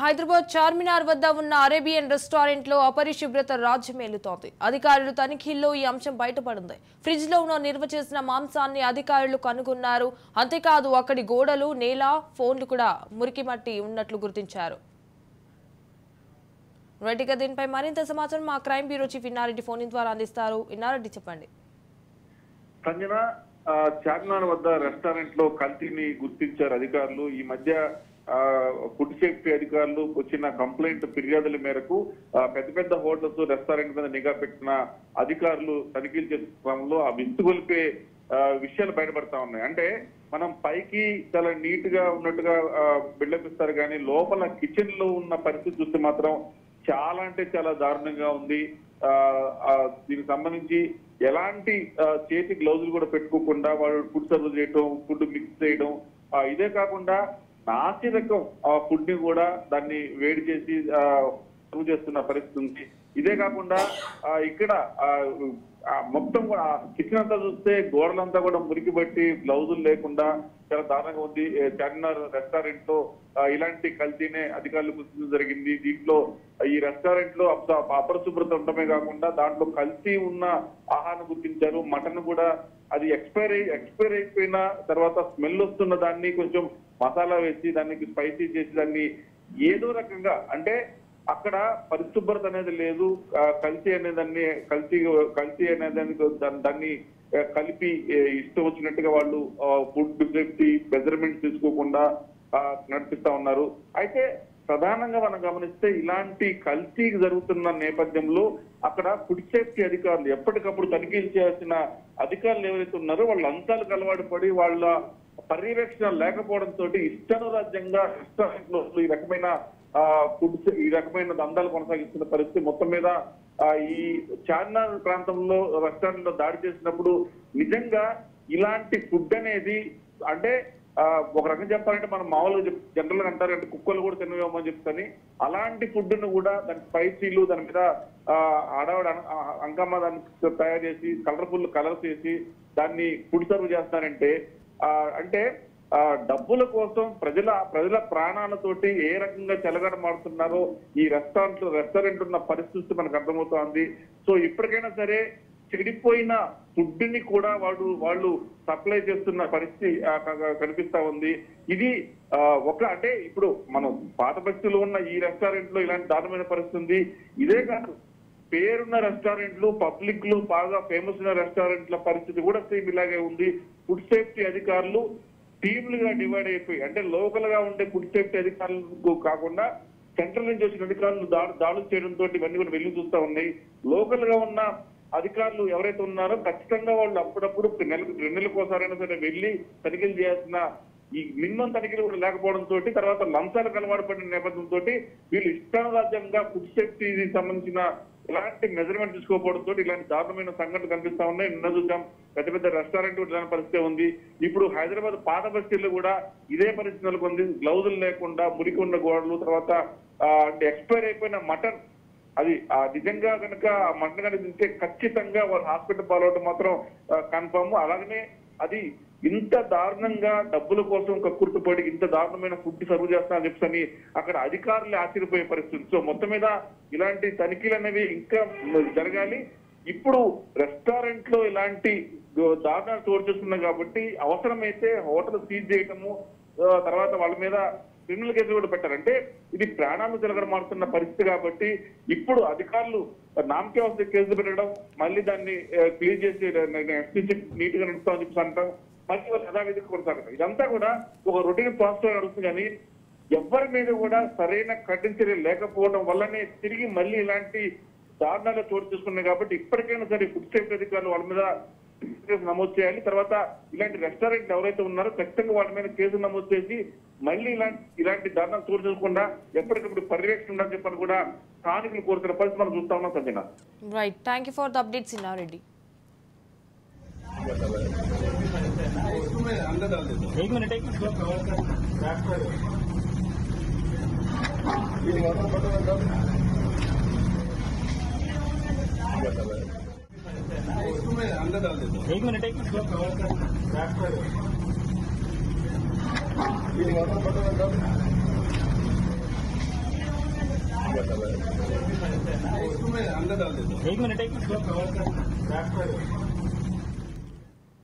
హైదరాబాద్ చార్మినార్ వద్ద ఉన్న Arabian restaurant లో అపరిశుభ్రత రాజ్యమేలుతోంది. అధికారులు తనిఖీల్లో ఈ అంశం బయటపడింది. ఫ్రిడ్జ్ లో నిల్వ చేసిన మాంసాన్ని అధికారులు కనుగొన్నారు. అంతేకాదు అక్కడి గోడలు, నేల, ఫోన్లు కూడా మురికి మట్టి ఉన్నట్లు గుర్తించారు. రైట్గా దీనిపై మరింత సమాచారం మా crime bureau chief Inna Reddy phone ద్వారా అందిస్తారు. ఇన్నారెడ్డి చెప్పండి. సంజన, చార్మినార్ వద్ద రెస్టారెంట్ లో కల్తీని గుర్తించారు అధికారులు. ఈ మధ్య ఫుడ్ సేఫ్టీ అధికారులు వచ్చిన కంప్లైంట్ ఫిర్యాదుల మేరకు పెద్ద పెద్ద హోటల్స్, రెస్టారెంట్ మీద నిఘా పెట్టిన అధికారులు తనిఖీలు చేసే క్రమంలో ఆ విస్తుగొలిపే విషయాలు బయటపడతా ఉన్నాయి. అంటే మనం పైకి చాలా నీట్ గా ఉన్నట్టుగా బిల్డప్ ఇస్తారు కానీ లోపల కిచెన్ లో ఉన్న పరిస్థితి చూస్తే మాత్రం చాలా అంటే చాలా దారుణంగా ఉంది. దీనికి సంబంధించి ఎలాంటి చేతి గ్లౌజులు కూడా పెట్టుకోకుండా వాళ్ళు ఫుడ్ సర్వ్ చేయడం, ఫుడ్ మిక్స్ చేయడం, ఇదే కాకుండా నాసిరకం ఫుడ్ ని కూడా దాన్ని వేడి చేసి సర్వ్ చేస్తున్న పరిస్థితి ఉంది. ఇదే కాకుండా ఇక్కడ మొత్తం కూడా కిచెన్ అంతా చూస్తే గోడలంతా కూడా మురికి పట్టి గ్లౌజులు లేకుండా చాలా దారుణంగా ఉంది. చార్మినార్ రెస్టారెంట్ లో ఇలాంటి కల్తీనే అధికారులు గుర్తించడం జరిగింది. దీంట్లో ఈ రెస్టారెంట్ లో అపరిశుభ్రత ఉండటమే కాకుండా దాంట్లో కల్తీ ఉన్న ఆహారం గుర్తించారు. మటన్ కూడా అది ఎక్స్పైర్ అయిపోయిన తర్వాత స్మెల్ వస్తున్న దాన్ని కొంచెం మసాలా వేసి దానికి స్పైసీ చేసి దాన్ని ఏదో రకంగా, అంటే అక్కడ పరిశుభ్రత అనేది లేదు. కల్తీ అనేదాన్ని దాన్ని కలిపి ఇష్టం వచ్చినట్టుగా వాళ్ళు ఫుడ్ సేఫ్టీ మెజర్మెంట్స్ తీసుకోకుండా నడిపిస్తా ఉన్నారు. అయితే ప్రధానంగా మనం గమనిస్తే ఇలాంటి కల్తీ జరుగుతున్న నేపథ్యంలో అక్కడ ఫుడ్ సేఫ్టీ అధికారులు ఎప్పటికప్పుడు తనిఖీలు చేయాల్సిన అధికారులు ఎవరైతే ఉన్నారో వాళ్ళ అంశాలకు అలవాటు పడి వాళ్ళ పర్యవేక్షణ లేకపోవడంతో ఇష్టానురాజ్యంగా రెస్టారెంట్ లో ఈ రకమైన దందాలు కొనసాగిస్తున్న పరిస్థితి. మొత్తం మీద ఈ చార్మినార్ ప్రాంతంలో రెస్టారెంట్ లో దాడి చేసినప్పుడు నిజంగా ఇలాంటి ఫుడ్ అనేది, అంటే ఒక రకం చెప్పాలంటే మనం మామూలుగా జనరల్ గా అంటారంటే కుక్కలు కూడా తినవేమని చెప్తాని, అలాంటి ఫుడ్ ను కూడా దాని స్పైసీలు దాని మీద ఆడవాడు అంకమ్మ దాన్ని తయారు చేసి కలర్ఫుల్ కలర్స్ వేసి దాన్ని ఫుడ్ సర్వ్ చేస్తారంటే అంటే డబ్బుల కోసం ప్రజల ప్రాణాలతోటి ఏ రకంగా చెలగడమాడుతున్నారో ఈ రెస్టారెంట్ ఉన్న పరిస్థితి మనకు అర్థమవుతోంది. సో ఇప్పటికైనా సరే చెడిపోయిన ఫుడ్ ని కూడా వాళ్ళు సప్లై చేస్తున్న పరిస్థితి కనిపిస్తా ఉంది. ఇది అంటే ఇప్పుడు మనం పాత బస్తీలో ఉన్న ఈ రెస్టారెంట్ లో ఇలాంటి దారుణమైన పరిస్థితి ఉంది. ఇదే కాదు, పేరున్న రెస్టారెంట్లు, పబ్లిక్ లో బాగా ఫేమస్ ఉన్న రెస్టారెంట్ల పరిస్థితి కూడా సేమ్ ఇలాగే ఉంది. ఫుడ్ సేఫ్టీ అధికారులు టీంలుగా డివైడ్ అయిపోయి, అంటే లోకల్ గా ఉండే ఫుడ్ సేఫ్టీ అధికారులకు కాకుండా సెంట్రల్ నుంచి వచ్చిన అధికారులు దాడులు చేయడంతో ఇవన్నీ కూడా వెళ్లి చూస్తా ఉన్నాయి. లోకల్ గా ఉన్న అధికారులు ఎవరైతే ఉన్నారో ఖచ్చితంగా వాళ్ళు అప్పుడప్పుడు నెలకు 2 నెలలకోసారైనా సరే వెళ్లి తనిఖీలు చేయాల్సిన ఈ మినిమం తనిఖీలు కూడా లేకపోవడంతో తర్వాత లంచాలకు అలవాటు పడిన నేపథ్యంతో వీళ్ళు ఇష్టానురాజ్యంగా ఫుడ్ సేఫ్టీకి సంబంధించిన ఇలాంటి మెజర్మెంట్ తీసుకోకపోవడంతో ఇలాంటి దారుణమైన సంఘటనలు కనిపిస్తా ఉన్నాయి. నిన్న చూసాం పెద్ద పెద్ద రెస్టారెంట్ ఇలాంటి పరిస్థితి ఉంది. ఇప్పుడు హైదరాబాద్ పాత బస్తీల్లో కూడా ఇదే పరిస్థితి నెలకొంది. గ్లౌజులు లేకుండా మురికి ఉన్న గోడలు, తర్వాత అంటే ఎక్స్పైర్ అయిపోయిన మటన్, అది నిజంగా కనుక ఆ మటన్ కనుక తింటే ఖచ్చితంగా వాళ్ళు హాస్పిటల్ పాలవడం మాత్రం కన్ఫర్మ్. అలాగనే అది ఇంత దారుణంగా డబ్బుల కోసం కక్కుర్తిపడి ఇంత దారుణమైన ఫుడ్ సర్వ్ చేస్తానని చెప్పని అక్కడ అధికారులు ఆశ్చర్యపోయే పరిస్థితి. సో మొత్తం మీద ఇలాంటి తనిఖీలు అనేవి ఇంకా జరగాలి. ఇప్పుడు రెస్టారెంట్ లో ఇలాంటి దారుణాలు చోటు చేస్తున్నాయి కాబట్టి అవసరమైతే హోటల్ సీజ్ చేయటము, తర్వాత వాళ్ళ మీద క్రిమినల్ కేసులు కూడా పెట్టారంటే ఇది ప్రాణాలు తిరగడమాడుతున్న పరిస్థితి. కాబట్టి ఇప్పుడు అధికారులు నామకే వస్తే కేసులు పెట్టడం, మళ్ళీ దాన్ని క్లీన్ చేసి నీట్ గా నడుస్తామని చెప్పి అంటాం, మళ్ళీ వాళ్ళు యథావిధిగా కొనసాగుతారు. ఇదంతా కూడా ఒక రొటీన్ ప్రాసెస్ నడుస్తుంది. కానీ ఎవరి మీద కూడా సరైన కఠిన చర్యలు లేకపోవడం వల్లనే తిరిగి మళ్ళీ ఇలాంటి దారుణాలు చోటు చేసుకున్నాయి. కాబట్టి ఇప్పటికైనా సరే ఫుడ్ సేఫ్టీ అధికారులు వాళ్ళ మీద కేసు నమోదు చేయాలి. తర్వాత ఇలాంటి రెస్టారెంట్ ఎవరైతే ఉన్నారో ఖచ్చితంగా వాళ్ళ మీద కేసు నమోదు చేసి మళ్ళీ ఇలాంటి దారుణాలు చోటు చేసుకుండా ఎప్పటికప్పుడు పర్యవేక్షణ ఉండాలని చెప్పని కూడా స్థానికులు కోరుతున్న పరిస్థితి మనం చూస్తా ఉన్నాం. Sanjana, right, thank you for the updates Inna Reddy. एक मिनट एक मिनट